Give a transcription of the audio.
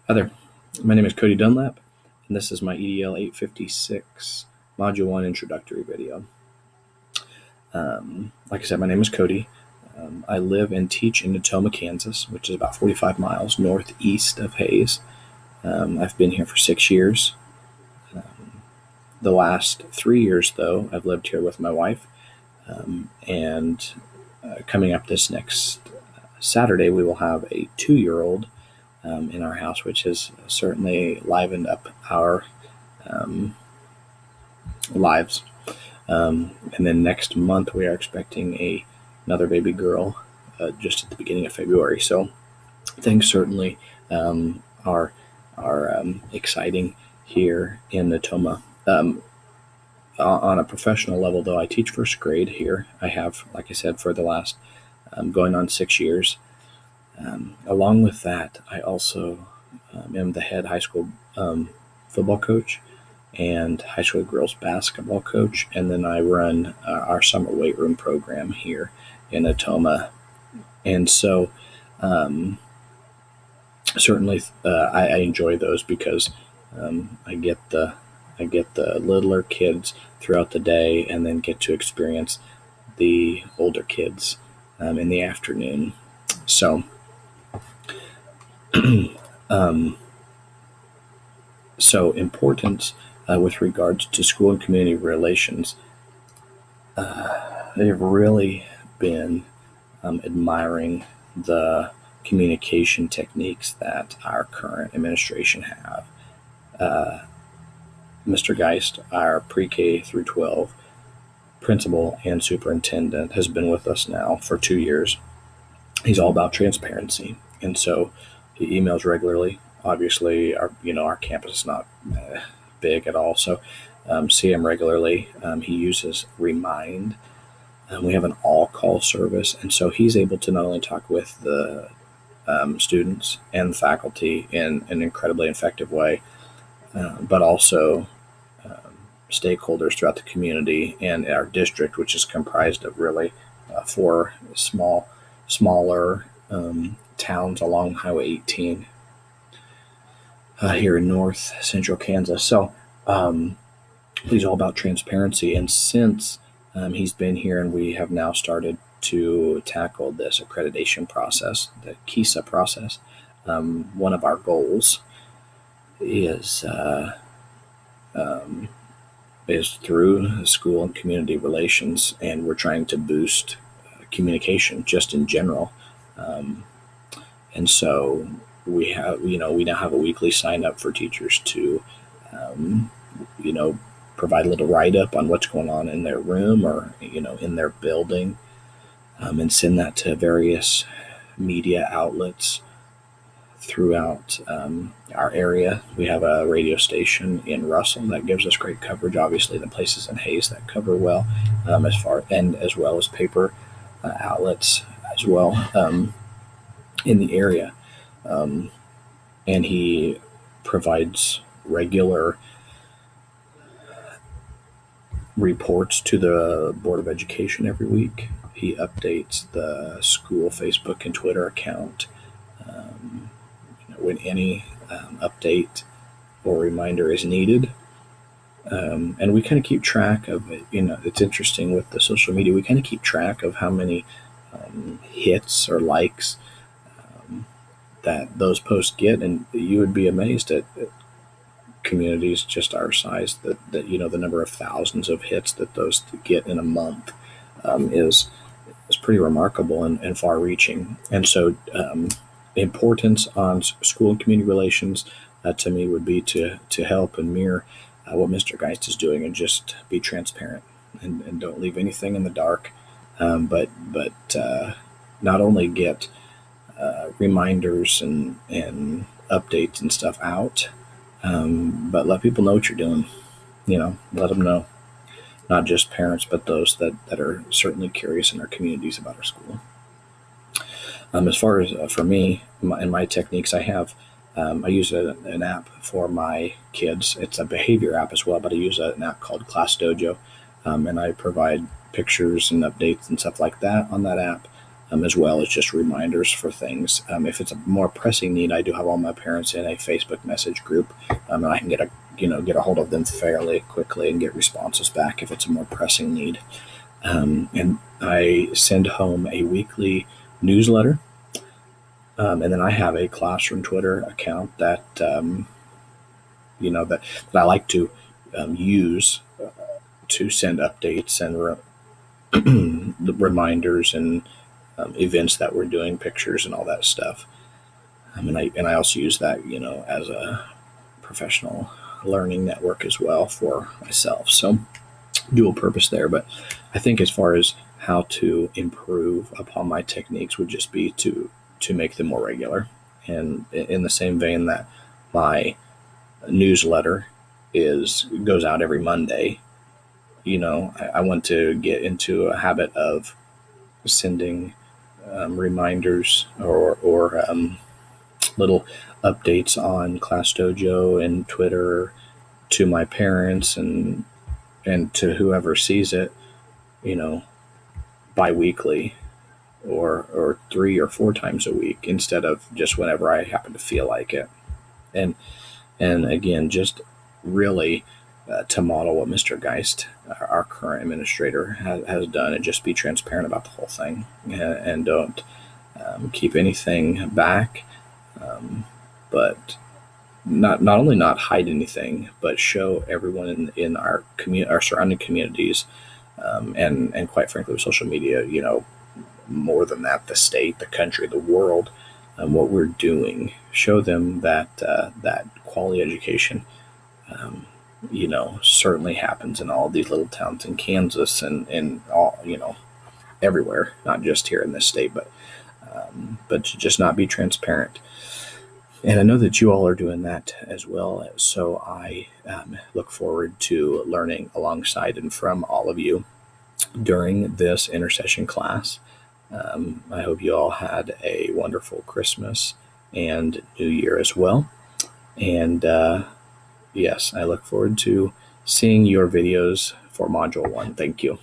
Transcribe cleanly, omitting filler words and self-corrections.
Hi there. My name is Cody Dunlap, and this is my EDL 856 Module 1 introductory video. Like I said, my name is Cody. I live and teach in Natoma, Kansas, which is about 45 miles northeast of Hays. I've been here for 6 years. The last 3 years, though, I've lived here with my wife. And coming up this next Saturday, we will have a 2-year-old in our house, which has certainly livened up our lives. And then next month, we are expecting another baby girl just at the beginning of February. So things certainly are exciting here in Natoma. On a professional level, though, I teach first grade here. I have, like I said, for the last going on 6 years. Along with that, I also am the head high school football coach and high school girls basketball coach, and then I run our summer weight room program here in Natoma. And so certainly I enjoy those because I get the littler kids throughout the day and then get to experience the older kids in the afternoon. So importance with regards to school and community relations, they've really been admiring the communication techniques that our current administration have. Mr. Geist, our pre-K through 12 principal and superintendent, has been with us now for 2 years. He's all about transparency, and so he emails regularly. Obviously, our campus is not big at all, so see him regularly. He uses Remind. We have an all-call service, and so he's able to not only talk with the students and faculty in an incredibly effective way, but also stakeholders throughout the community and our district, which is comprised of really 4 smaller towns along Highway 18 here in north central Kansas. So he's all about transparency. And since he's been here, and we have now started to tackle this accreditation process, the KISA process, one of our goals is through school and community relations, and we're trying to boost communication just in general. And so we now have a weekly sign up for teachers to, provide a little write up on what's going on in their room or, in their building, and send that to various media outlets throughout our area. We have a radio station in Russell that gives us great coverage. Obviously, the places in Hays that cover well, as well as paper outlets as well in the area. And he provides regular reports to the Board of Education every week. He updates the school Facebook and Twitter account when any update or reminder is needed. And we kind of keep track of it. It's interesting with the social media. We kind of keep track of how many hits or likes that those posts get, and you would be amazed at communities just our size that the number of thousands of hits that those get in a month is pretty remarkable and far-reaching. And so importance on school and community relations to me would be to help and mirror what Mr. Geist is doing, and just be transparent and don't leave anything in the dark, but not only get reminders and updates and stuff out, but let people know what you're doing. Let them know, not just parents, but those that are certainly curious in our communities about our school. As far as for me and my techniques, I use an app for my kids. It's a behavior app as well, but I use an app called Class Dojo, and I provide pictures and updates and stuff like that on that app. as well as just reminders for things. If it's a more pressing need, I do have all my parents in a Facebook message group, and I can get a hold of them fairly quickly and get responses back if it's a more pressing need. And I send home a weekly newsletter, and then I have a classroom Twitter account that I like to use to send updates and the reminders and events that we're doing, pictures and all that stuff. And I also use that as a professional learning network as well for myself. So dual purpose there. But I think as far as how to improve upon my techniques would just be to make them more regular. And in the same vein that my newsletter goes out every Monday, I want to get into a habit of sending reminders or little updates on Class Dojo and Twitter to my parents and to whoever sees it, you know, bi-weekly or 3 or 4 times a week instead of just whenever I happen to feel like it. And and again, just really to model what Mr. Geist, our current administrator, has done, and just be transparent about the whole thing, and don't keep anything back, but not only not hide anything, but show everyone in our our surrounding communities, and quite frankly, with social media, more than that, the state, the country, the world, what we're doing. Show them that quality education, certainly happens in all these little towns in Kansas and all, everywhere, not just here in this state, but to just not be transparent. And I know that you all are doing that as well. So I look forward to learning alongside and from all of you during this intercession class. I hope you all had a wonderful Christmas and New Year as well. And yes, I look forward to seeing your videos for Module 1. Thank you.